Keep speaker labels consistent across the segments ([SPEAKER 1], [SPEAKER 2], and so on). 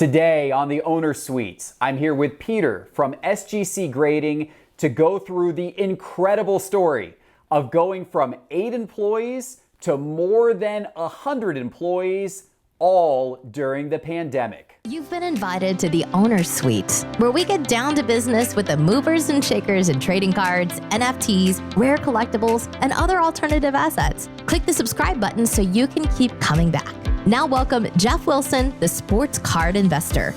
[SPEAKER 1] Today on the Owner Suite, I'm here with Peter from SGC Grading to go through the incredible story of going from 8 employees to more than 100 employees, all during the pandemic.
[SPEAKER 2] You've been invited to the Owner Suite, where we get down to business with the movers and shakers in trading cards, NFTs, rare collectibles, and other alternative assets. Click the subscribe button so you can keep coming back. Now welcome Jeff Wilson, the sports card investor.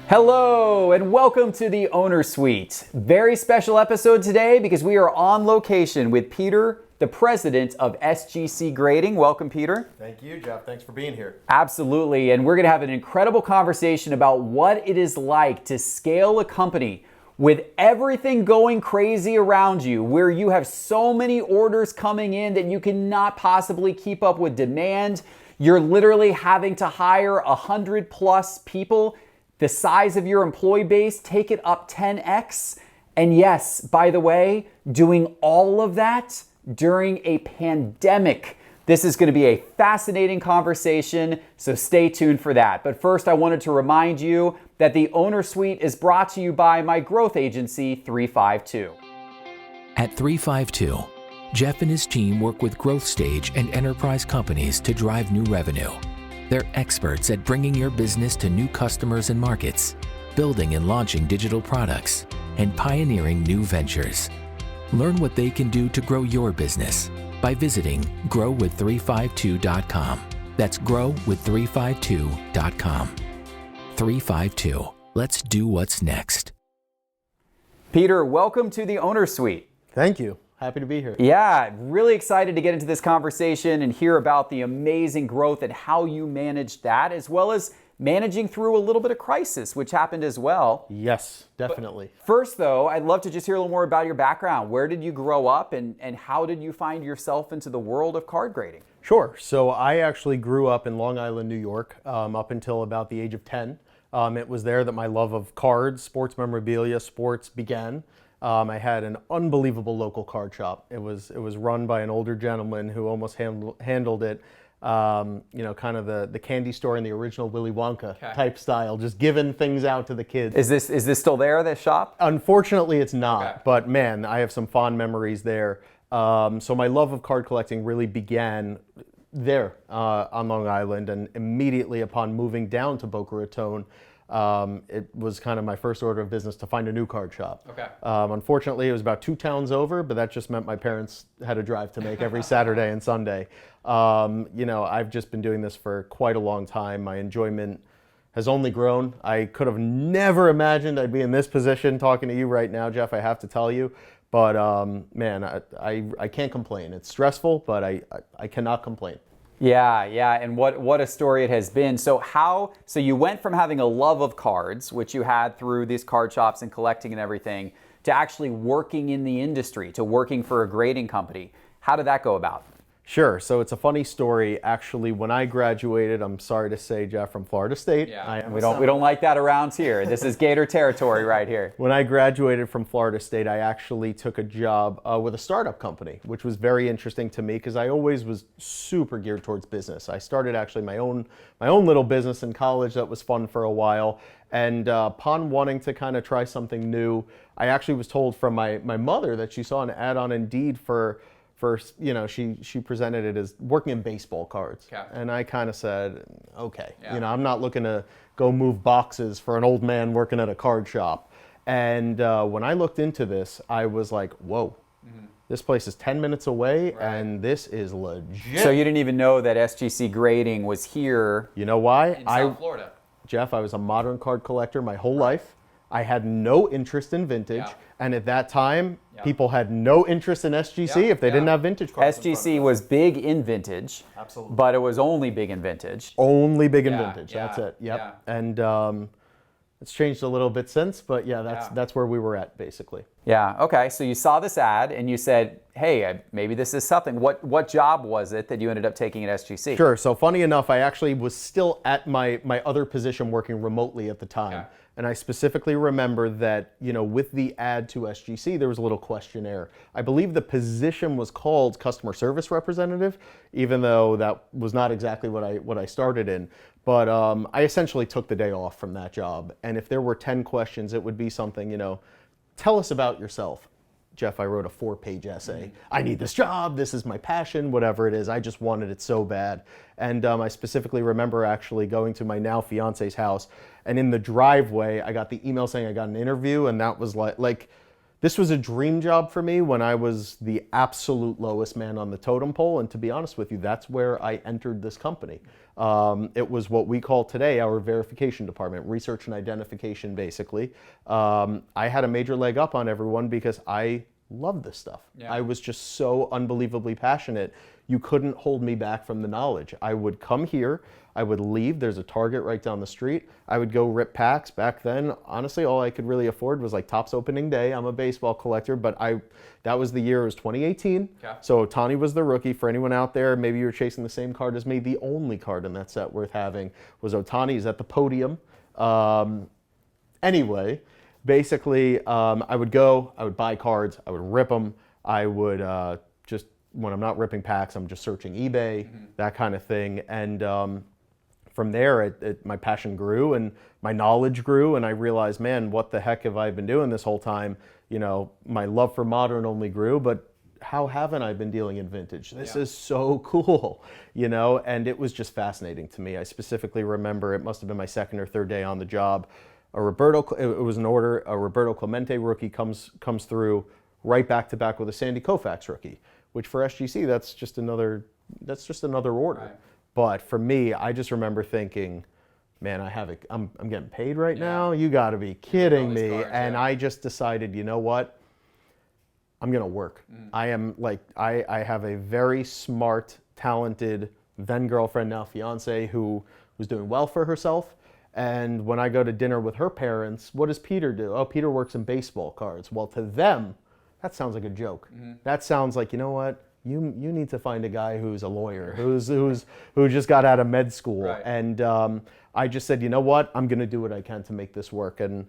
[SPEAKER 1] Hello and welcome to the Owner Suite. Very special episode today because we are on location with Peter, the president of SGC Grading. Welcome, Peter.
[SPEAKER 3] Thank you, Jeff. Thanks for being here.
[SPEAKER 1] Absolutely. And we're going to have an incredible conversation about what it is like to scale a company with everything going crazy around you, where you have so many orders coming in that you cannot possibly keep up with demand. You're literally having to hire 100 plus people, the size of your employee base, take it up 10x. And yes, by the way, doing all of that during a pandemic. This is going to be a fascinating conversation, so stay tuned for that. But first, I wanted to remind you that the Owner Suite is brought to you by my growth agency, 352.
[SPEAKER 4] At 352, Jeff and his team work with growth stage and enterprise companies to drive new revenue. They're experts at bringing your business to new customers and markets, building and launching digital products, and pioneering new ventures. Learn what they can do to grow your business by visiting growwith352.com. That's growwith352.com. 352. Let's do what's next.
[SPEAKER 1] Peter, welcome to the Owner Suite.
[SPEAKER 3] Thank you. Happy to be here.
[SPEAKER 1] Yeah, really excited to get into this conversation and hear about the amazing growth and how you managed that, as well as managing through a little bit of crisis, which happened as well.
[SPEAKER 3] Yes, definitely.
[SPEAKER 1] But first, though, I'd love to just hear a little more about your background. Where did you grow up and how did you find yourself into the world of card grading?
[SPEAKER 3] Sure. So I actually grew up in Long Island, New York, up until about the age of 10. It was there that my love of cards, sports memorabilia, sports began. I had an unbelievable local card shop. It was run by an older gentleman who almost handled it. Kind of the candy store in the original Willy Wonka type style, just giving things out to the kids.
[SPEAKER 1] Is this still there, this shop?
[SPEAKER 3] Unfortunately, it's not, but man, I have some fond memories there. So my love of card collecting really began there on Long Island, and immediately upon moving down to Boca Raton, it was kind of my first order of business to find a new card shop.
[SPEAKER 1] Okay.
[SPEAKER 3] Unfortunately, it was about 2 towns over, but that just meant my parents had a drive to make every Saturday and Sunday. I've just been doing this for quite a long time. My enjoyment has only grown. I could have never imagined I'd be in this position talking to you right now, Jeff, I have to tell you. But man, I can't complain. It's stressful, but I cannot complain.
[SPEAKER 1] Yeah, and what a story it has been. So you went from having a love of cards, which you had through these card shops and collecting and everything, to actually working in the industry, to working for a grading company. How did that go about?
[SPEAKER 3] Sure. So it's a funny story. Actually, when I graduated, I'm sorry to say, Jeff, from Florida State.
[SPEAKER 1] Yeah. We don't like that around here. This is Gator territory right here.
[SPEAKER 3] When I graduated from Florida State, I actually took a job with a startup company, which was very interesting to me because I always was super geared towards business. I started actually my own little business in college that was fun for a while. And upon wanting to kind of try something new, I actually was told from my mother that she saw an ad on Indeed for she presented it as working in baseball cards. Okay. And I kind of said, okay, I'm not looking to go move boxes for an old man working at a card shop. And when I looked into this, I was like, whoa, this place is 10 minutes away and this is legit.
[SPEAKER 1] So you didn't even know that SGC Grading was here.
[SPEAKER 3] You know why?
[SPEAKER 1] In South Florida.
[SPEAKER 3] Jeff, I was a modern card collector my whole life. I had no interest in vintage. And at that time, people had no interest in SGC if they didn't have vintage cards.
[SPEAKER 1] SGC was big in vintage.
[SPEAKER 3] Absolutely.
[SPEAKER 1] But it was only big in vintage.
[SPEAKER 3] Only big in vintage. That's it. Yep. Yeah. And it's changed a little bit since, but that's where we were at basically.
[SPEAKER 1] Yeah. Okay. So you saw this ad and you said, "Hey, maybe this is something." What job was it that you ended up taking at SGC?
[SPEAKER 3] Sure. So funny enough, I actually was still at my other position working remotely at the time.
[SPEAKER 1] Okay.
[SPEAKER 3] And I specifically remember that, with the ad to SGC, there was a little questionnaire. I believe the position was called customer service representative, even though that was not exactly what I started in. But I essentially took the day off from that job. And if there were 10 questions, it would be something, tell us about yourself. Jeff, I wrote a 4-page essay. I need this job. This is my passion, whatever it is. I just wanted it so bad. And I specifically remember actually going to my now fiance's house, and in the driveway, I got the email saying I got an interview, and that was like this was a dream job for me when I was the absolute lowest man on the totem pole. And to be honest with you, that's where I entered this company. It was what we call today our verification department, research and identification, basically. I had a major leg up on everyone because I love this stuff.
[SPEAKER 1] Yeah.
[SPEAKER 3] I was just so unbelievably passionate. You couldn't hold me back from the knowledge. I would come here, I would leave, there's a Target right down the street. I would go rip packs. Back then, honestly, all I could really afford was like Topps opening day. I'm a baseball collector, but that was the year, it was 2018.
[SPEAKER 1] Okay.
[SPEAKER 3] So Ohtani was the rookie. For anyone out there, maybe you're chasing the same card as me. The only card in that set worth having was Ohtani. He's at the podium. Anyway, basically, I would buy cards, I would rip them. I would just, when I'm not ripping packs, I'm just searching eBay, that kind of thing. And from there, my passion grew and my knowledge grew, and I realized, man, what the heck have I been doing this whole time? My love for modern only grew, but how haven't I been dealing in vintage? This is so cool, and it was just fascinating to me. I specifically remember it must have been my second or third day on the job. It was an order, a Roberto Clemente rookie comes through right back to back with a Sandy Koufax rookie, which for SGC, that's just another order. Right. But for me, I just remember thinking, man, I'm getting paid right now. You got to be kidding me. Cards, and I just decided, you know what? I'm going to work. I have a very smart, talented then girlfriend, now fiance, who was doing well for herself. And when I go to dinner with her parents, what does Peter do? Oh, Peter works in baseball cards. Well, to them, that sounds like a joke. That sounds like, you know what? You need to find a guy who's a lawyer, who just got out of med school. Right. And I just said, you know what? I'm going to do what I can to make this work. And,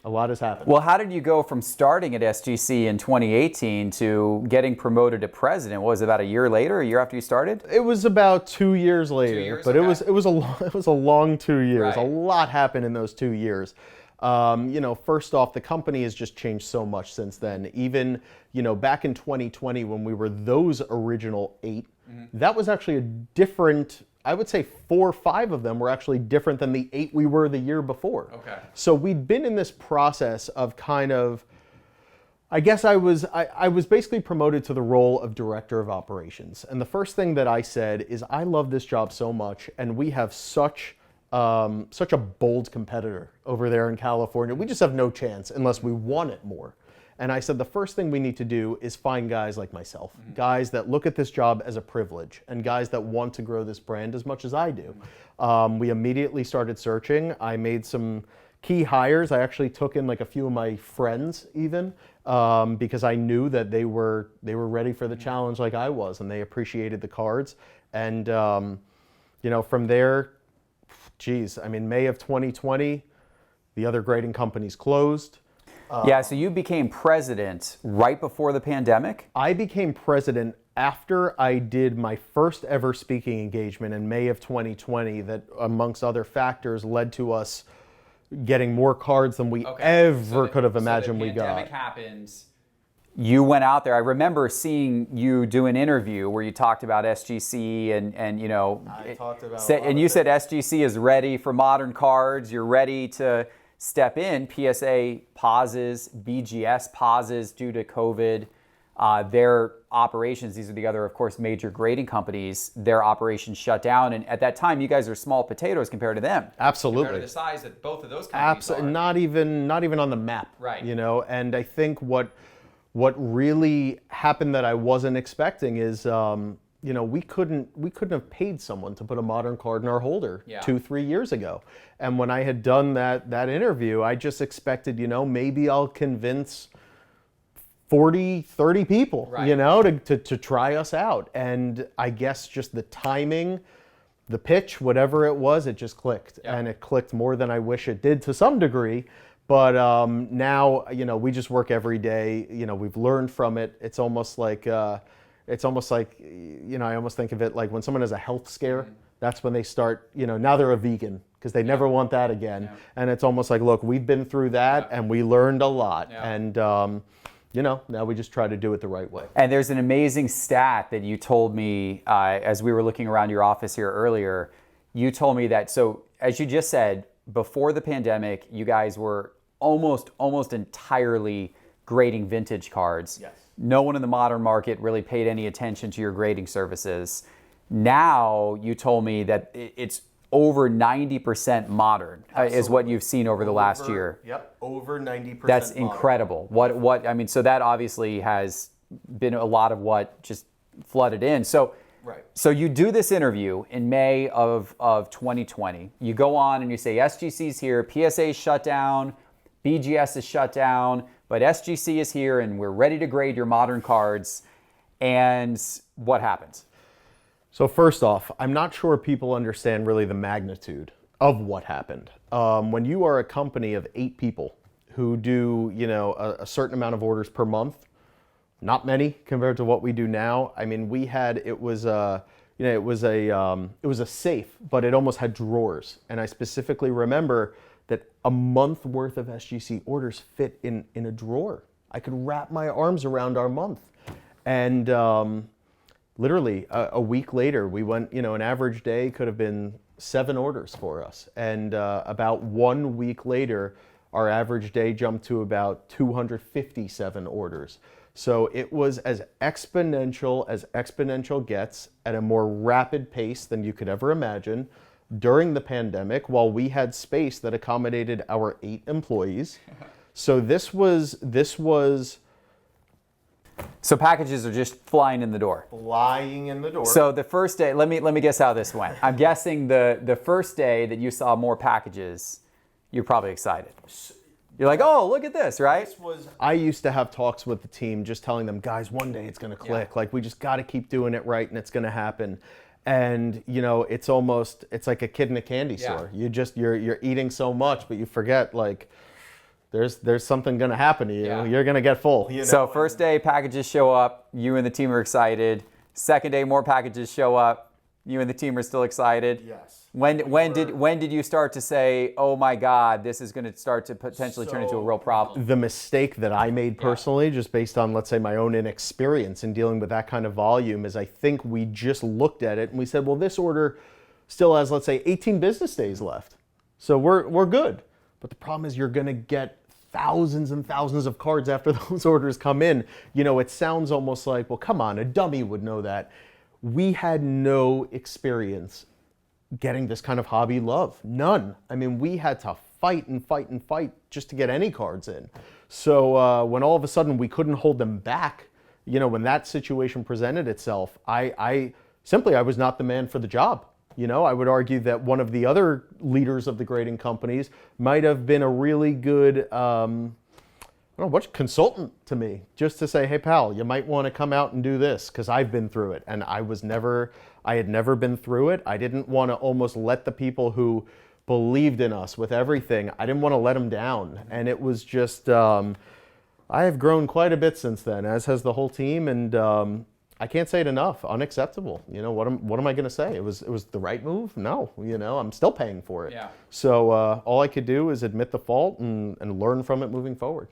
[SPEAKER 3] a lot has happened.
[SPEAKER 1] Well, how did you go from starting at SGC in 2018 to getting promoted to president? What was it, about a year later, a year after you started?
[SPEAKER 3] It was about 2 years later. 2 years, but okay. it was a long 2 years. Right. A lot happened in those 2 years. First off, the company has just changed so much since then. Even, back in 2020 when we were those original 8, that was actually a different, I would say 4 or 5 of them were actually different than the 8 we were the year before. Okay. So we'd been in this process of kind of, I guess I was basically promoted to the role of director of operations. And the first thing that I said is, I love this job so much, and we have such a bold competitor over there in California. We just have no chance unless we want it more. And I said, the first thing we need to do is find guys like myself, guys that look at this job as a privilege, and guys that want to grow this brand as much as I do. We immediately started searching. I made some key hires. I actually took in like a few of my friends even, because I knew that they were ready for the challenge like I was, and they appreciated the cards. And from there, May of 2020, the other grading companies closed.
[SPEAKER 1] So you became president right before the pandemic?
[SPEAKER 3] I became president after I did my first ever speaking engagement in May of 2020 that, amongst other factors, led to us getting more cards than we could have imagined we got.
[SPEAKER 1] The pandemic happens. You went out there. I remember seeing you do an interview where you talked about SGC and
[SPEAKER 3] I talked about
[SPEAKER 1] and you said SGC is ready for modern cards. You're ready to step in. PSA pauses, BGS pauses due to COVID. Their operations, these are the other, of course, major grading companies, their operations shut down. And at that time, you guys are small potatoes compared to them.
[SPEAKER 3] Absolutely.
[SPEAKER 1] Compared to the size that both of those companies are.
[SPEAKER 3] Not even on the map.
[SPEAKER 1] Right.
[SPEAKER 3] And I think what really happened that I wasn't expecting is we couldn't have paid someone to put a modern card in our holder 2-3 years ago. And when I had done that interview, I just expected, maybe I'll convince 40, 30 people, to try us out. And I guess just the timing, the pitch, whatever it was, it just clicked. And it clicked more than I wish it did to some degree. But now, we just work every day. We've learned from it. It's almost like, I almost think of it like when someone has a health scare, that's when they start, now they're a vegan because they never want that again. And it's almost like, look, we've been through that and we learned a lot. And, now we just try to do it the right way.
[SPEAKER 1] And there's an amazing stat that you told me as we were looking around your office here earlier. You told me that, so as you just said, before the pandemic, you guys were almost entirely grading vintage cards.
[SPEAKER 3] Yes.
[SPEAKER 1] No one in the modern market really paid any attention to your grading services. Now you told me that it's over 90% modern is what you've seen over the last year.
[SPEAKER 3] Yep, over 90%.
[SPEAKER 1] That's
[SPEAKER 3] modern.
[SPEAKER 1] incredible. What I mean, so that obviously has been a lot of what just flooded in. So, so you do this interview in May of 2020. You go on and you say SGC's here, PSA is shut down, BGS is shut down, but SGC is here and we're ready to grade your modern cards. And what happens?
[SPEAKER 3] So first off, I'm not sure people understand really the magnitude of what happened. When you are a company of 8 people who do, a certain amount of orders per month, not many compared to what we do now. I mean, it was a safe, but it almost had drawers. And I specifically remember that a month worth of SGC orders fit in a drawer. I could wrap my arms around our month. And literally a week later, we went, an average day could have been 7 orders for us. And about 1 week later, our average day jumped to about 257 orders. So it was as exponential gets, at a more rapid pace than you could ever imagine during the pandemic, while we had space that accommodated our 8 employees. So this was
[SPEAKER 1] So packages are just flying in the door.
[SPEAKER 3] Flying in the door.
[SPEAKER 1] So the first day, let me guess how this went. I'm guessing the first day that you saw more packages, you're probably excited. You're like, oh, look at this, right?
[SPEAKER 3] I used to have talks with the team, just telling them, guys, one day it's going to click. Like, we just got to keep doing it right, and it's going to happen. And it's like a kid in a candy store. You're eating so much, but you forget, like, there's something going to happen to you. You're going to get full.
[SPEAKER 1] So first day, packages show up. You and the team are excited. Second day, more packages show up. You and the team are still excited.
[SPEAKER 3] Yes.
[SPEAKER 1] When did you start to say, oh my God, this is going to start to potentially turn into a real problem?
[SPEAKER 3] The mistake that I made personally, just based on, let's say, my own inexperience in dealing with that kind of volume, is I think we just looked at it and we said, well, this order still has, let's say, 18 business days left. So we're good. But the problem is you're going to get thousands and thousands of cards after those orders come in. It sounds almost like, well, come on, a dummy would know that. We had no experience getting this kind of hobby love. None. I mean, we had to fight and fight and fight just to get any cards in. So when all of a sudden we couldn't hold them back, when that situation presented itself, I was not the man for the job. I would argue that one of the other leaders of the grading companies might have been a really good consultant to me, just to say, hey pal, you might want to come out and do this, because I've been through it. And I had never been through it. I didn't want to almost let the people who believed in us with everything, I didn't want to let them down. And it was just, I have grown quite a bit since then, as has the whole team. And I can't say it enough. Unacceptable. What am I going to say? It was the right move? No. I'm still paying for it. Yeah. So all I could do is admit the fault and learn from it moving forward.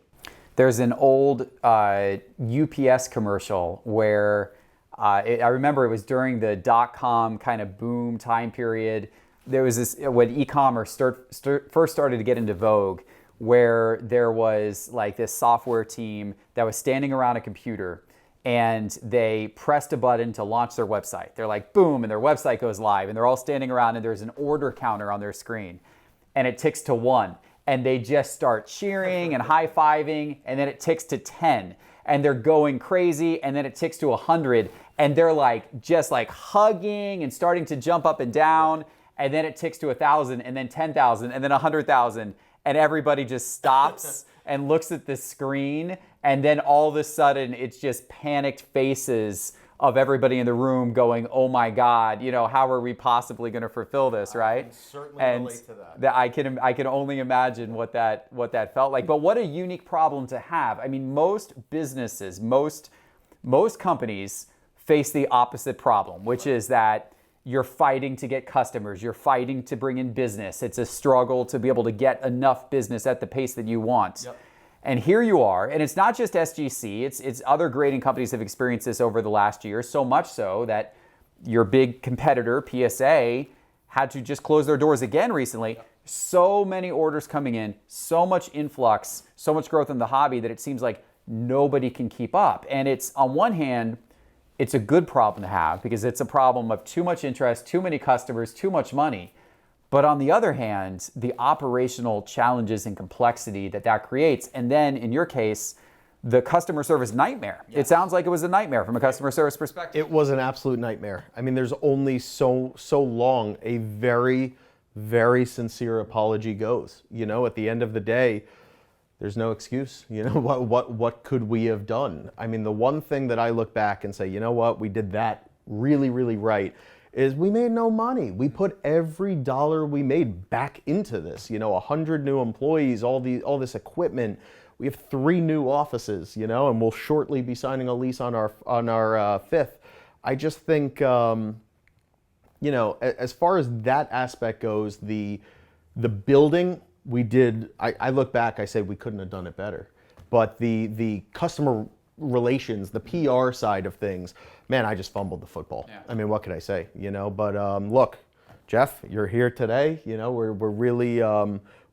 [SPEAKER 1] There's an old UPS commercial where I remember it was during the .com kind of boom time period. There was this, when e-commerce first started to get into vogue, where there was like this software team that was standing around a computer and they pressed a button to launch their website. They're like, boom, and their website goes live, and they're all standing around and there's an order counter on their screen and it ticks to 1. And they just start cheering and high-fiving, and then it ticks to 10, and they're going crazy, and then it ticks to 100, and they're like just like hugging and starting to jump up and down, and then it ticks to 1,000 and then 10,000 and then 100,000, and everybody just stops and looks at the screen, and then all of a sudden it's just panicked faces of everybody in the room going, oh my God, you know, how are we possibly going to fulfill this, right?
[SPEAKER 3] I can certainly relate to that.
[SPEAKER 1] I can only imagine what that felt like. But what a unique problem to have. I mean, most businesses, most companies face the opposite problem, which is that you're fighting to get customers, you're fighting to bring in business. It's a struggle to be able to get enough business at the pace that you want.
[SPEAKER 3] Yep.
[SPEAKER 1] And here you are, and it's not just SGC, it's other grading companies have experienced this over the last year, so much so that your big competitor, PSA, had to just close their doors again recently. Yep. So many orders coming in, so much influx, so much growth in the hobby that it seems like nobody can keep up. And it's, on one hand, it's a good problem to have because it's a problem of too much interest, too many customers, too much money. But on the other hand, the operational challenges and complexity that creates, and then in your case, the customer service nightmare. Yes. It sounds like it was a nightmare from a customer service perspective.
[SPEAKER 3] It was an absolute nightmare. I mean, there's only so long a very, very sincere apology goes. You know, at the end of the day, there's no excuse. You know, what could we have done? I mean, the one thing that I look back and say, you know what, we did that really, really right, is we made no money. We put every dollar we made back into this. You know, 100 new employees, all this equipment. We have 3 new offices, you know, and we'll shortly be signing a lease on our 5th. I just think, you know, as far as that aspect goes, the building we did. I look back, I say we couldn't have done it better. But the customer relations, the PR side of things, man, I just fumbled the football. Yeah. I mean, what could I say, you know? But look, Jeff, you're here today. You know, we're really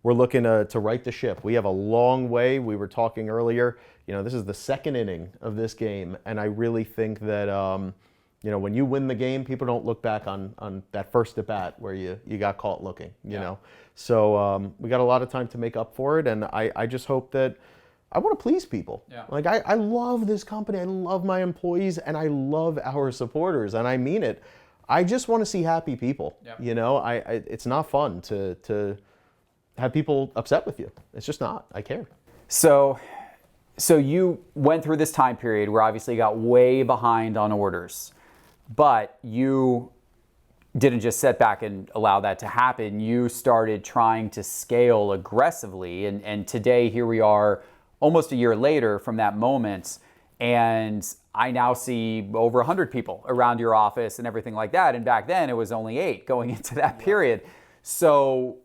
[SPEAKER 3] we're looking to right the ship. We have a long way. We were talking earlier. You know, this is the 2nd inning of this game, and I really think that you know, when you win the game, people don't look back on that first at bat where you got caught looking. You know, so we got a lot of time to make up for it, and I just hope that. I want to please people. Yeah. Like I love this company, I love my employees, and I love our supporters, and I mean it. I just want to see happy people. Yep. You know, it's not fun to have people upset with you. It's just not. I care.
[SPEAKER 1] So you went through this time period where obviously you got way behind on orders, but you didn't just sit back and allow that to happen. You started trying to scale aggressively, and today here we are, almost a year later from that moment, and I now see over 100 people around your office and everything like that, and back then it was only 8 going into that period. So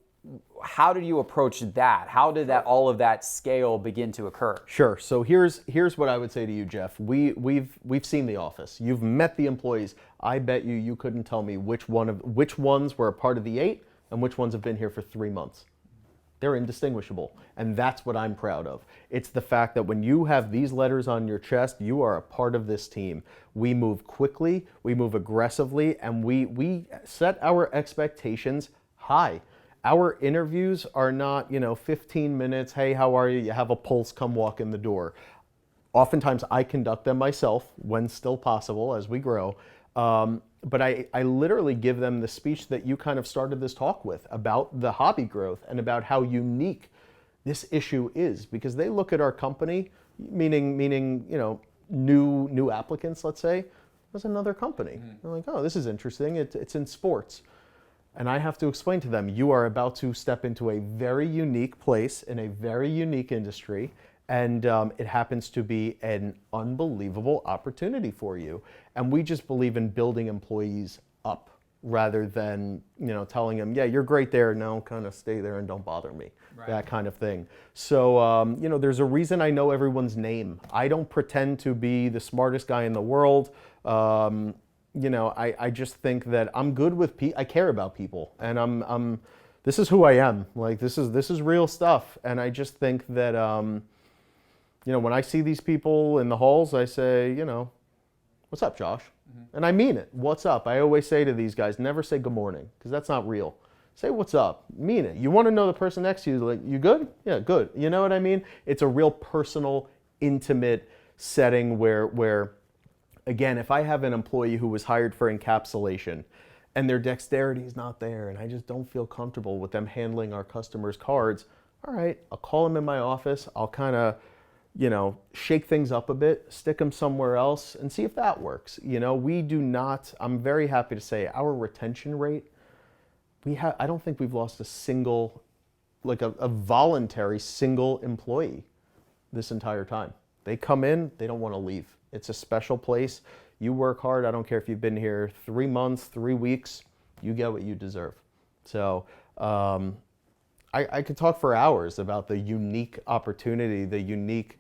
[SPEAKER 1] how did you approach that? How did all of that scale begin to occur?
[SPEAKER 3] Sure. So here's what I would say to you, Jeff. We've seen the office. You've met the employees. I bet you couldn't tell me which ones were a part of the 8 and which ones have been here for 3 months. They're indistinguishable, and that's what I'm proud of. It's the fact that when you have these letters on your chest, you are a part of this team. We move quickly, we move aggressively, and we set our expectations high. Our interviews are not, you know, 15 minutes, hey, how are you? You have a pulse, come walk in the door. Oftentimes I conduct them myself when still possible as we grow. But I literally give them the speech that you kind of started this talk with about the hobby growth and about how unique this issue is, because they look at our company, meaning you know, new applicants, let's say, as another company. Mm-hmm. They're like, oh, this is interesting. It's in sports. And I have to explain to them, you are about to step into a very unique place in a very unique industry. And it happens to be an unbelievable opportunity for you. And we just believe in building employees up rather than, you know, telling them, yeah, you're great there, no, kind of stay there and don't bother me, right. That kind of thing. So, you know, there's a reason I know everyone's name. I don't pretend to be the smartest guy in the world. You know, I just think that I'm good with people. I care about people, and this is who I am. Like, this is real stuff. And I just think that, you know, when I see these people in the halls, I say, you know, what's up, Josh? Mm-hmm. And I mean it. What's up? I always say to these guys, never say good morning, because that's not real. Say what's up. Mean it. You want to know the person next to you, like, you good? Yeah, good. You know what I mean? It's a real personal, intimate setting where Again, if I have an employee who was hired for encapsulation and their dexterity is not there and I just don't feel comfortable with them handling our customers' cards, all right, I'll call them in my office. I'll kind of, shake things up a bit, stick them somewhere else and see if that works. We do not, I'm very happy to say our retention rate, I don't think we've lost a single, like a voluntary single employee this entire time. They come in, they don't want to leave. It's a special place. You work hard. I don't care if you've been here 3 months, 3 weeks, you get what you deserve. So I could talk for hours about the unique opportunity, the unique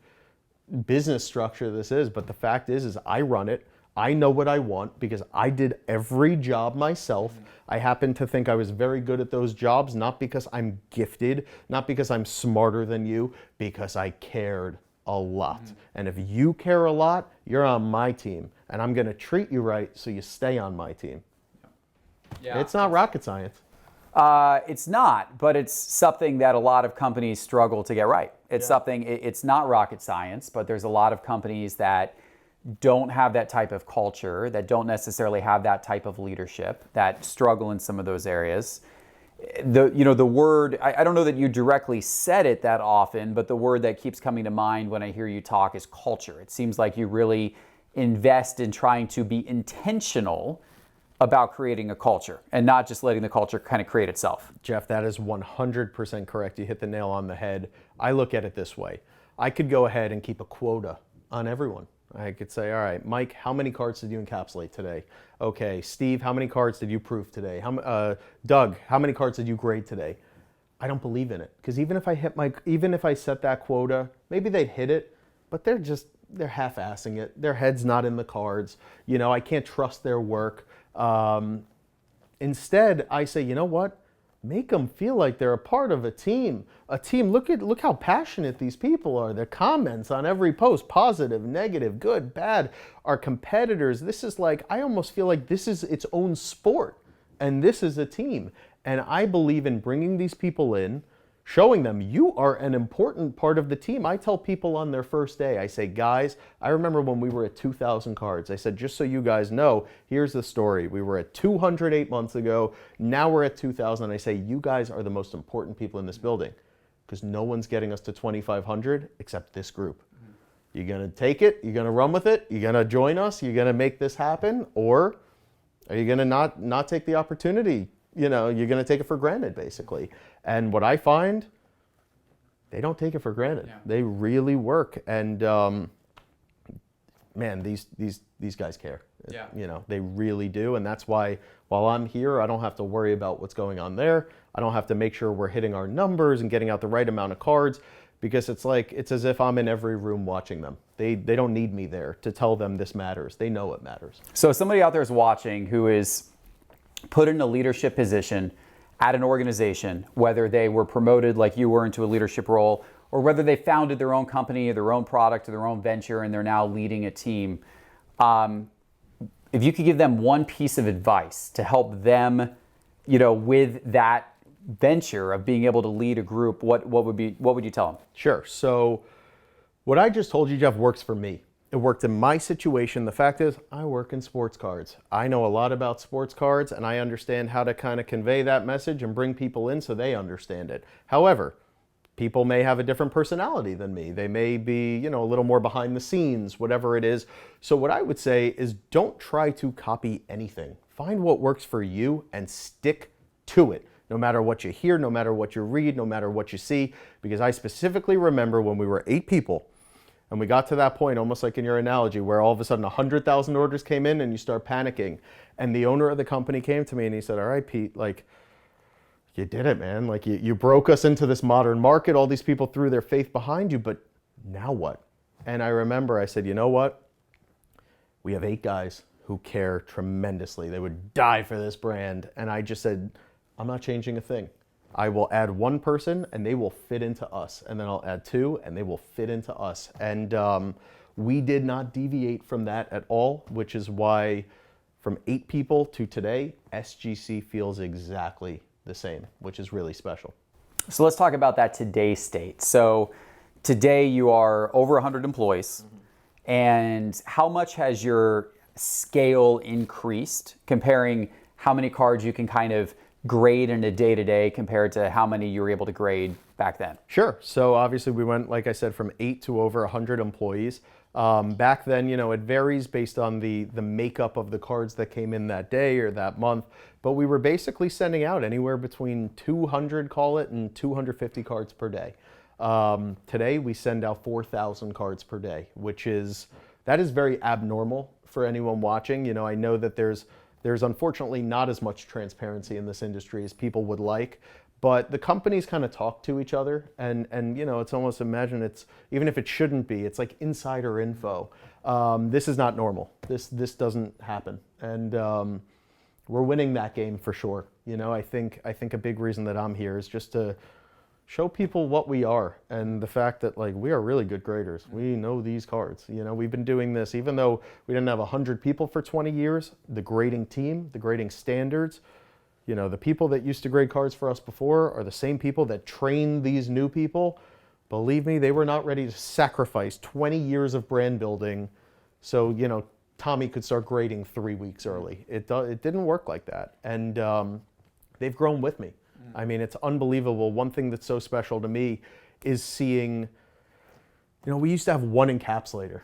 [SPEAKER 3] business structure this is, but the fact is I run it. I know what I want because I did every job myself. I happen to think I was very good at those jobs, not because I'm gifted, not because I'm smarter than you, because I cared a lot. And if you care a lot, you're on my team and I'm going to treat you right so you stay on my team. Yeah, it's not rocket science.
[SPEAKER 1] It's not, but it's something that a lot of companies struggle to get right. It's something, it's not rocket science, but there's a lot of companies that don't have that type of culture, that don't necessarily have that type of leadership, that struggle in some of those areas. The word, I don't know that you directly said it that often, but the word that keeps coming to mind when I hear you talk is culture. It seems like you really invest in trying to be intentional about creating a culture and not just letting the culture kind of create itself.
[SPEAKER 3] Jeff, that is 100% correct. You hit the nail on the head. I look at it this way. I could go ahead and keep a quota on everyone. I could say, all right, Mike, how many cards did you encapsulate today? Okay, Steve, how many cards did you proof today? Doug, how many cards did you grade today? I don't believe in it because even if I set that quota, maybe they'd hit it, but they're half-assing it. Their head's not in the cards. I can't trust their work. Instead, I say, you know what? Make them feel like they're a part of a team. Look how passionate these people are. Their comments on every post, positive, negative, good, bad, are competitors. This is like, I almost feel like this is its own sport and this is a team. And I believe in bringing these people in, showing them you are an important part of the team. I tell people on their first day, I say, guys, I remember when we were at 2,000 cards. I said, just so you guys know, here's the story. We were at 208 months ago. Now we're at 2,000. I say, you guys are the most important people in this building because no one's getting us to 2,500 except this group. You're going to take it. You're going to run with it. You're going to join us. You're going to make this happen. Or are you going to not take the opportunity? You're going to take it for granted, basically. And what I find, they don't take it for granted. Yeah. They really work. And man, these guys care. Yeah. They really do. And that's why while I'm here, I don't have to worry about what's going on there. I don't have to make sure we're hitting our numbers and getting out the right amount of cards because it's as if I'm in every room watching them. They don't need me there to tell them this matters. They know it matters.
[SPEAKER 1] So somebody out there is watching who is put in a leadership position at an organization, whether they were promoted like you were into a leadership role, or whether they founded their own company or their own product or their own venture and they're now leading a team. If you could give them one piece of advice to help them, with that venture of being able to lead a group, what would you tell them?
[SPEAKER 3] Sure. So what I just told you, Jeff, works for me. It worked in my situation. The fact is, I work in sports cards. I know a lot about sports cards, and I understand how to kind of convey that message and bring people in so they understand it. However, people may have a different personality than me. They may be, a little more behind the scenes, whatever it is. So what I would say is don't try to copy anything. Find what works for you and stick to it. No matter what you hear, no matter what you read, no matter what you see. Because I specifically remember when we were 8 people, and we got to that point, almost like in your analogy, where all of a sudden 100,000 orders came in and you start panicking. And the owner of the company came to me and he said, all right, Pete, you did it, man. You broke us into this modern market. All these people threw their faith behind you, but now what? And I remember I said, you know what? We have 8 guys who care tremendously. They would die for this brand. And I just said, I'm not changing a thing. I will add 1 person and they will fit into us. And then I'll add 2 and they will fit into us. And we did not deviate from that at all, which is why from 8 people to today, SGC feels exactly the same, which is really special.
[SPEAKER 1] So let's talk about that today state. So today you are over 100 employees. Mm-hmm. And how much has your scale increased, comparing how many cards you can kind of grade in a day-to-day compared to how many you were able to grade back then?
[SPEAKER 3] Sure. So obviously we went, like I said, from 8 to over 100 employees. Back then, it varies based on the makeup of the cards that came in that day or that month. But we were basically sending out anywhere between 200, call it, and 250 cards per day. Today, we send out 4,000 cards per day, that is very abnormal for anyone watching. I know that there's unfortunately not as much transparency in this industry as people would like. But the companies kind of talk to each other, and it's almost, imagine it's, even if it shouldn't be, it's like insider info. This is not normal. This doesn't happen, and we're winning that game for sure. I think a big reason that I'm here is just to show people what we are, and the fact that we are really good graders. We know these cards. We've been doing this, even though we didn't have 100 people for 20 years. The grading team, the grading standards. The people that used to grade cards for us before are the same people that train these new people. Believe me, they were not ready to sacrifice 20 years of brand building so, Tommy could start grading 3 weeks early. It didn't work like that. And they've grown with me. I mean, it's unbelievable. One thing that's so special to me is seeing, we used to have one encapsulator.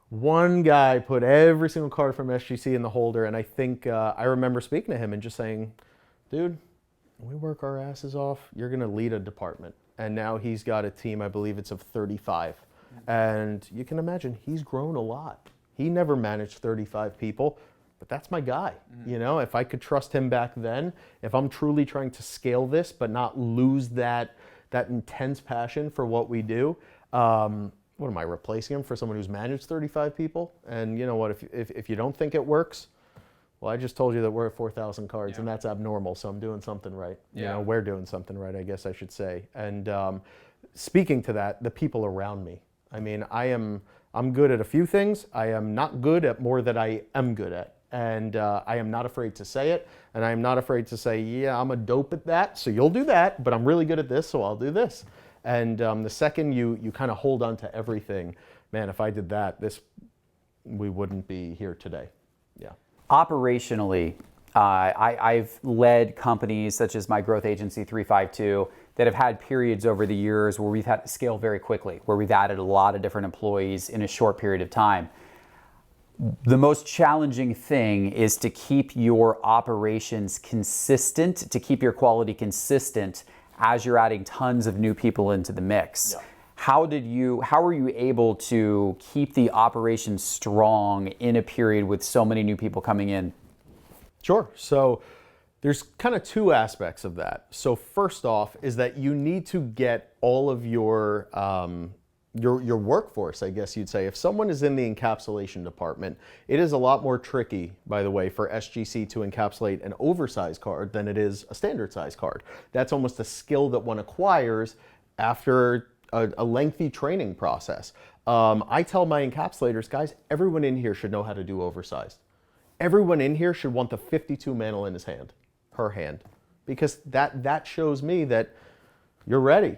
[SPEAKER 3] One guy put every single card from SGC in the holder, and I think I remember speaking to him and just saying, dude, we work our asses off. You're going to lead a department. And now he's got a team, I believe it's of 35. And you can imagine he's grown a lot. He never managed 35 people, but that's my guy. If I could trust him back then, if I'm truly trying to scale this but not lose that intense passion for what we do, what am I replacing him for someone who's managed 35 people? And you know what, if you don't think it works, well, I just told you that we're at 4,000 cards, and that's abnormal, so I'm doing something right. We're doing something right, I guess I should say. And speaking to that, the people around me. I mean, I'm good at a few things. I am not good at more that I am good at. And I am not afraid to say it, and I am not afraid to say, yeah, I'm a dope at that, so you'll do that, but I'm really good at this, so I'll do this. And the second you kind of hold on to everything, man, if I did that, we wouldn't be here today. Yeah.
[SPEAKER 1] Operationally, I've led companies such as my growth agency 352 that have had periods over the years where we've had to scale very quickly, where we've added a lot of different employees in a short period of time. The most challenging thing is to keep your operations consistent, to keep your quality consistent as you're adding tons of new people into the mix. Yeah. How were you able to keep the operation strong in a period with so many new people coming in?
[SPEAKER 3] Sure. So there's kind of two aspects of that. So first off is that you need to get all of your workforce, I guess you'd say. If someone is in the encapsulation department, it is a lot more tricky, by the way, for SGC to encapsulate an oversized card than it is a standard size card. That's almost a skill that one acquires after a lengthy training process. I tell my encapsulators, guys, everyone in here should know how to do oversized. Everyone in here should want the 52 mantle in his hand, her hand, because that shows me that you're ready,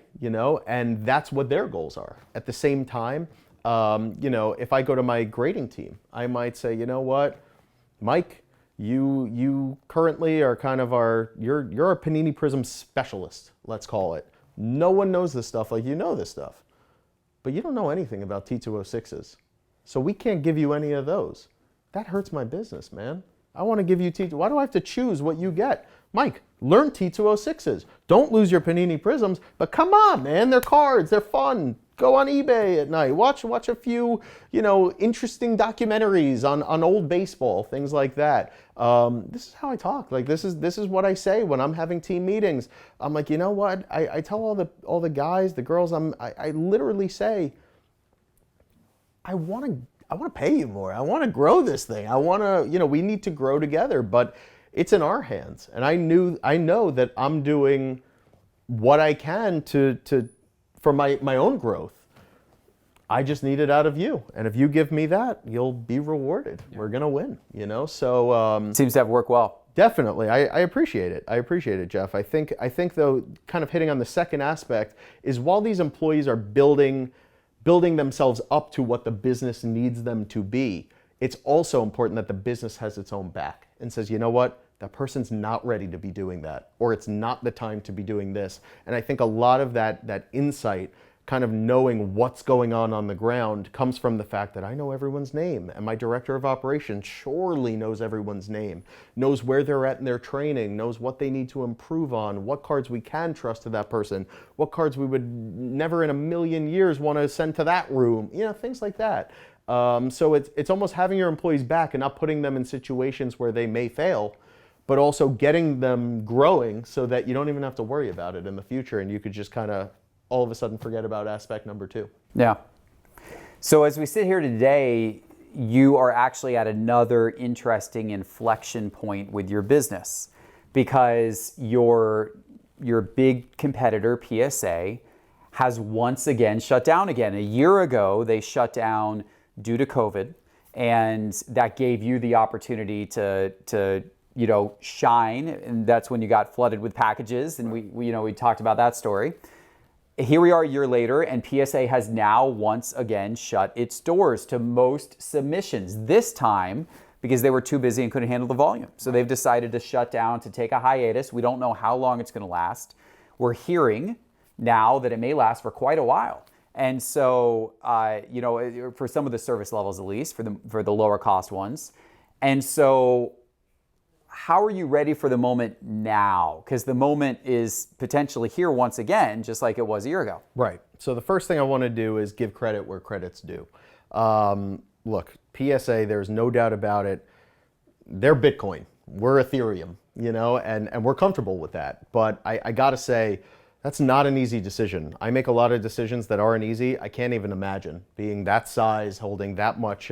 [SPEAKER 3] and that's what their goals are. At the same time, if I go to my grading team, I might say, you know what, Mike, you currently are kind of you're a Panini Prism specialist, let's call it. No one knows this stuff like you know this stuff, but you don't know anything about T206s. So we can't give you any of those. That hurts my business, man. I want to give you T2. Why do I have to choose what you get? Mike, learn T206s. Don't lose your Panini Prisms, but come on, man. They're cards. They're fun. Go on eBay at night. Watch a few, interesting documentaries on old baseball, things like that. This is how I talk. Like this is what I say when I'm having team meetings. I'm like, you know what? I tell all the guys, the girls. I literally say, I want to pay you more. I want to grow this thing. I want to, we need to grow together, but it's in our hands. And I know that I'm doing what I can for my own growth. I just need it out of you. And if you give me that, you'll be rewarded. Yeah. We're going to win, so.
[SPEAKER 1] Seems to have worked well.
[SPEAKER 3] Definitely. I appreciate it. I appreciate it, Jeff. I think though, kind of hitting on the second aspect is while these employees are building themselves up to what the business needs them to be, it's also important that the business has its own back and says, you know what, that person's not ready to be doing that, or it's not the time to be doing this. And I think a lot of that insight, kind of knowing what's going on the ground, comes from the fact that I know everyone's name, and my director of operations surely knows everyone's name, knows where they're at in their training, knows what they need to improve on, what cards we can trust to that person, what cards we would never in a million years want to send to that room, things like that. So it's almost having your employees back and not putting them in situations where they may fail, but also getting them growing so that you don't even have to worry about it in the future, and you could just kind of all of a sudden forget about aspect number 2.
[SPEAKER 1] Yeah. So as we sit here today, you are actually at another interesting inflection point with your business, because your big competitor, PSA, has once again shut down again. A year ago, they shut down due to COVID, and that gave you the opportunity to shine, and that's when you got flooded with packages, and we talked about that story. Here we are a year later, and PSA has now once again shut its doors to most submissions, this time because they were too busy and couldn't handle the volume. So they've decided to shut down, to take a hiatus. We don't know how long it's going to last. We're hearing now that it may last for quite a while. And so, for some of the service levels at least, for the lower cost ones. And so, how are you ready for the moment now? Because the moment is potentially here once again, just like it was a year ago.
[SPEAKER 3] Right. So the first thing I want to do is give credit where credit's due. Look, PSA, there's no doubt about it. They're Bitcoin. We're Ethereum, and we're comfortable with that. But I got to say, that's not an easy decision. I make a lot of decisions that aren't easy. I can't even imagine being that size, holding that much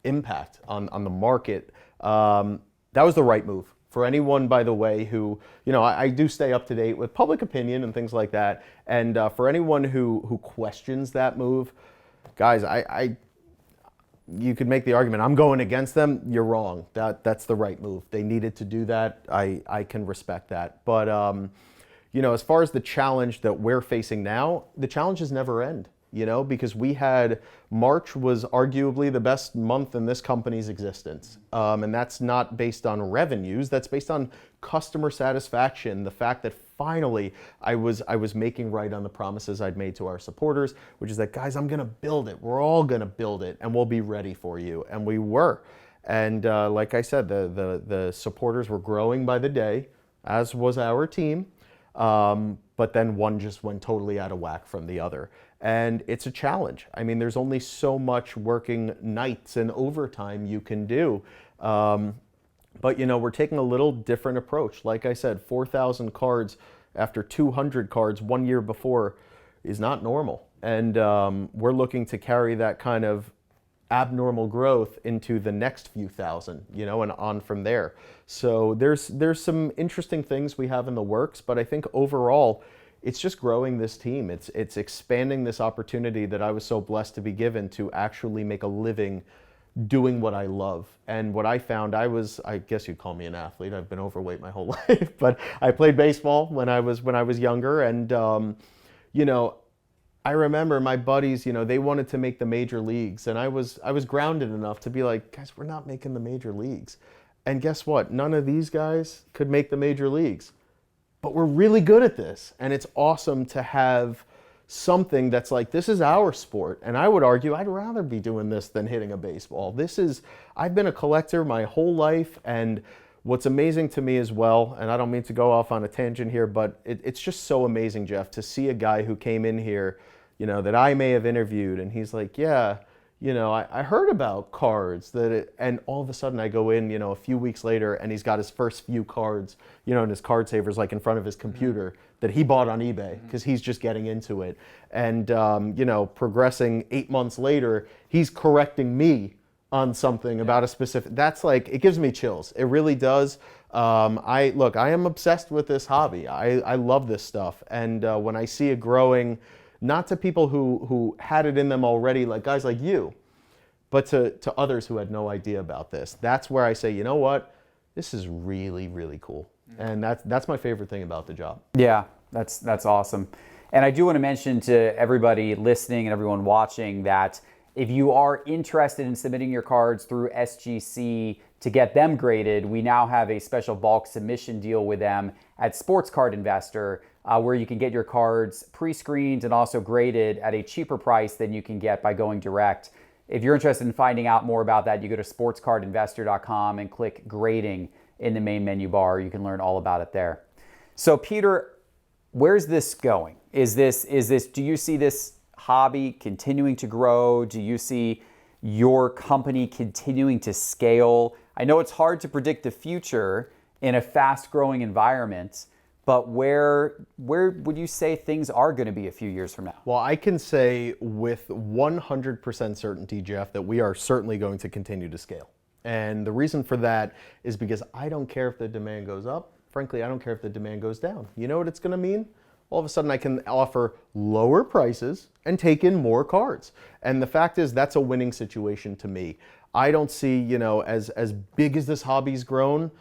[SPEAKER 3] impact on the market. That was the right move. For anyone, by the way, who, I do stay up to date with public opinion and things like that. And for anyone who questions that move, guys, you could make the argument, I'm going against them. You're wrong. That's the right move. They needed to do that. I can respect that. But, as far as the challenge that we're facing now, the challenges never end. Because March was arguably the best month in this company's existence. And that's not based on revenues, that's based on customer satisfaction. The fact that finally I was making right on the promises I'd made to our supporters, which is that, guys, I'm gonna build it. We're all gonna build it, and we'll be ready for you. And we were. And like I said, the supporters were growing by the day, as was our team. But then one just went totally out of whack from the other. And it's a challenge. I mean, there's only so much working nights and overtime you can do. But, we're taking a little different approach. Like I said, 4,000 cards after 200 cards 1 year before is not normal. And we're looking to carry that kind of abnormal growth into the next few thousand, and on from there. So there's some interesting things we have in the works, but I think overall, it's just growing this team. It's expanding this opportunity that I was so blessed to be given to actually make a living doing what I love. And what I found, I guess you'd call me an athlete. I've been overweight my whole life, but I played baseball when I was younger. And, I remember my buddies, they wanted to make the major leagues, and I was grounded enough to be like, guys, we're not making the major leagues. And guess what? None of these guys could make the major leagues. But we're really good at this, and it's awesome to have something that's like, this is our sport. And I would argue I'd rather be doing this than hitting a baseball. I've been a collector my whole life, and what's amazing to me as well, and I don't mean to go off on a tangent here, but it's just so amazing, Jeff, to see a guy who came in here, that I may have interviewed, and he's like, yeah, I heard about cards and all of a sudden I go in, a few weeks later, and he's got his first few cards, and his card savers like in front of his computer that he bought on eBay because he's just getting into it. And, progressing 8 months later, he's correcting me on something about a specific, that's like, it gives me chills. It really does. I am obsessed with this hobby. I love this stuff. And when I see it growing, not to people who had it in them already, like guys like you, but to others who had no idea about this. That's where I say, you know what? This is really, really cool. And that's my favorite thing about the job.
[SPEAKER 1] Yeah, that's awesome. And I do want to mention to everybody listening and everyone watching that If you are interested in submitting your cards through SGC to get them graded, we now have a special bulk submission deal with them at Sports Card Investor, where you can get your cards pre-screened and also graded at a cheaper price than you can get by going direct. If you're interested in finding out more about that, you go to sportscardinvestor.com and click grading in the main menu bar. You can learn all about it there. So Peter, where's this going? Do you see this hobby continuing to grow? Do you see your company continuing to scale? I know it's hard to predict the future in a fast-growing environment, but where would you say things are going to be a few years from now?
[SPEAKER 3] Well, I can say with 100% certainty, Jeff, that we are certainly going to continue to scale. And the reason for that is because I don't care if the demand goes up. Frankly, I don't care if the demand goes down. You know what it's going to mean? All of a sudden I can offer lower prices and take in more cards. And the fact is that's a winning situation to me. I don't see, as big as this hobby's grown,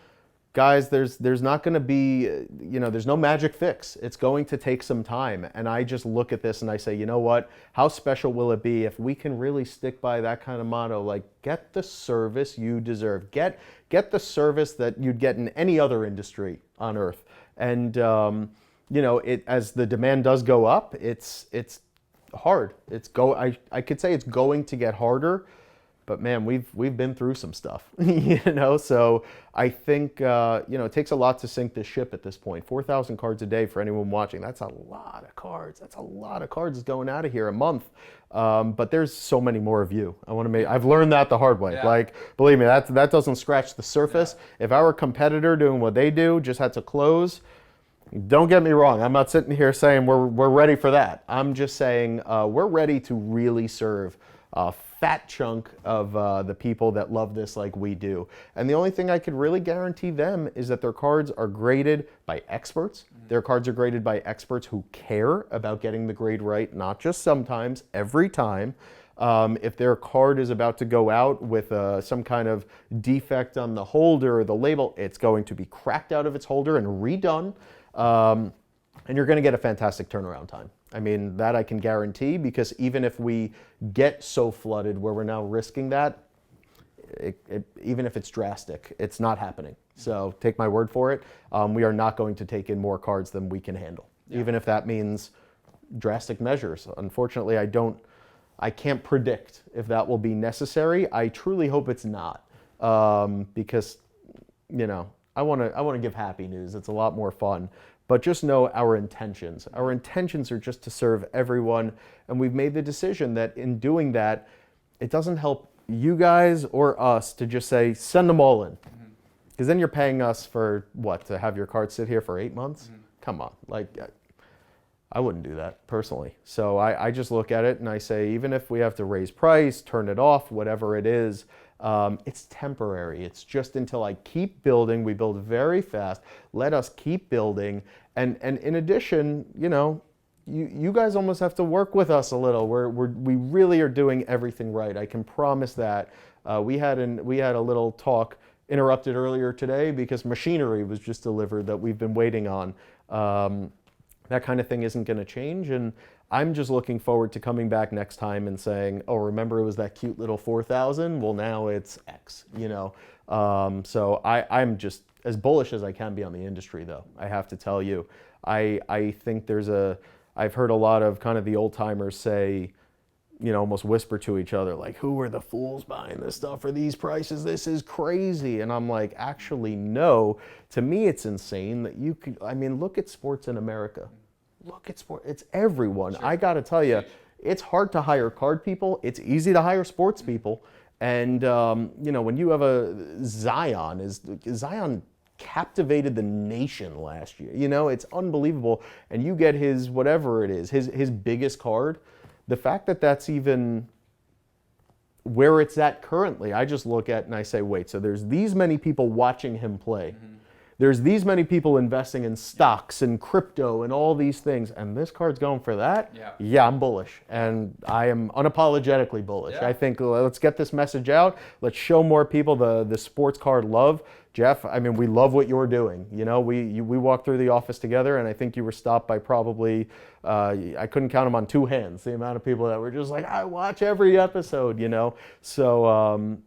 [SPEAKER 3] guys, there's not going to be, there's no magic fix. It's going to take some time. And I just look at this and I say, you know what? How special will it be if we can really stick by that kind of motto, like get the service you deserve. Get the service that you'd get in any other industry on earth. And as the demand does go up, it's hard. I could say it's going to get harder, but man, we've been through some stuff, So I think it takes a lot to sink this ship at this point. 4,000 cards a day for anyone watching. That's a lot of cards. That's a lot of cards going out of here a month. But there's so many more of you. I've learned that the hard way. Yeah. Like, believe me, that doesn't scratch the surface. Yeah. If our competitor doing what they do just had to close. Don't get me wrong, I'm not sitting here saying we're ready for that. I'm just saying we're ready to really serve a fat chunk of the people that love this like we do. And the only thing I could really guarantee them is that their cards are graded by experts. Their cards are graded by experts who care about getting the grade right, not just sometimes, every time. If their card is about to go out with some kind of defect on the holder or the label, it's going to be cracked out of its holder and redone. And you're going to get a fantastic turnaround time. I mean, that I can guarantee, because even if we get so flooded where we're now risking that, even if it's drastic, it's not happening. So take my word for it. We are not going to take in more cards than we can handle, even if that means drastic measures. Unfortunately, I can't predict if that will be necessary. I truly hope it's not, because, I want to give happy news. It's a lot more fun. But just know our intentions. Our intentions are just to serve everyone. And we've made the decision that in doing that, it doesn't help you guys or us to just say, send them all in. Because then you're paying us for what? To have your card sit here for 8 months? Come on. I wouldn't do that personally. So I just look at it and I say, even if we have to raise price, turn it off, whatever it is, it's temporary. It's just until I keep building. We build very fast. Let us keep building. And in addition, you guys almost have to work with us a little. We really are doing everything right. I can promise that. We had a little talk interrupted earlier today because machinery was just delivered that we've been waiting on. That kind of thing isn't going to change. And I'm just looking forward to coming back next time and saying, oh, remember it was that cute little 4,000? Well, now it's X, So I'm just as bullish as I can be on the industry, though. I have to tell you, I think I've heard a lot of kind of the old timers say, almost whisper to each other, like, who are the fools buying this stuff for these prices? This is crazy. And I'm like, actually, no. To me, it's insane that look at sports in America. Look at sport. It's everyone. Sure. I got to tell you, it's hard to hire card people. It's easy to hire sports people. And, when you have Zion captivated the nation last year. It's unbelievable. And you get his, whatever it is, his biggest card. The fact that that's even where it's at currently, I just look at and I say, wait, so there's these many people watching him play. There's these many people investing in stocks and crypto and all these things, and this card's going for that? Yeah, I'm bullish, and I am unapologetically bullish. I think let's get this message out. Let's show more people the sports card love. Jeff, I mean, we love what you're doing. You know, we walked through the office together, and I think you were stopped by probably, I couldn't count them on two hands, the amount of people that were just like, I watch every episode, you know. So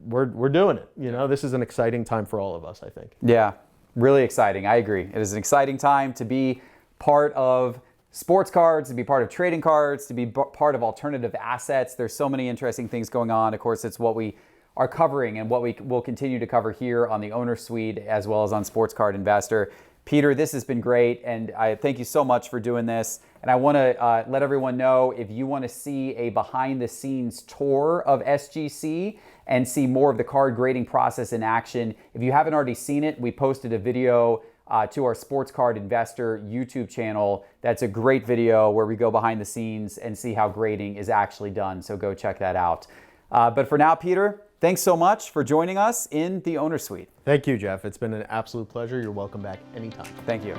[SPEAKER 3] we're doing it. You know, this is an exciting time for all of us, I think.
[SPEAKER 1] Yeah, really exciting. I agree. It is an exciting time to be part of sports cards, to be part of trading cards, to be part of alternative assets. There's so many interesting things going on. Of course, it's what we are covering and what we will continue to cover here on the Owner Suite as well as on Sports Card Investor. Peter, this has been great, and I thank you so much for doing this. And I want to let everyone know, if you want to see a behind-the-scenes tour of SGC and see more of the card grading process in action, if you haven't already seen it, we posted a video to our Sports Card Investor YouTube channel. That's a great video where we go behind the scenes and see how grading is actually done. So go check that out. But for now, Peter, thanks so much for joining us in the Owner Suite.
[SPEAKER 3] Thank you, Jeff. It's been an absolute pleasure. You're welcome back anytime.
[SPEAKER 1] Thank you.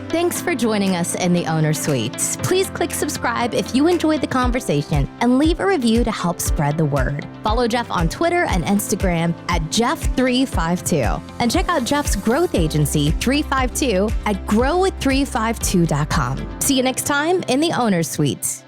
[SPEAKER 2] Thanks for joining us in the Owner Suite. Please click subscribe if you enjoyed the conversation and leave a review to help spread the word. Follow Jeff on Twitter and Instagram at Jeff352. And check out Jeff's growth agency, 352, at growwith352.com. See you next time in the Owner Suite.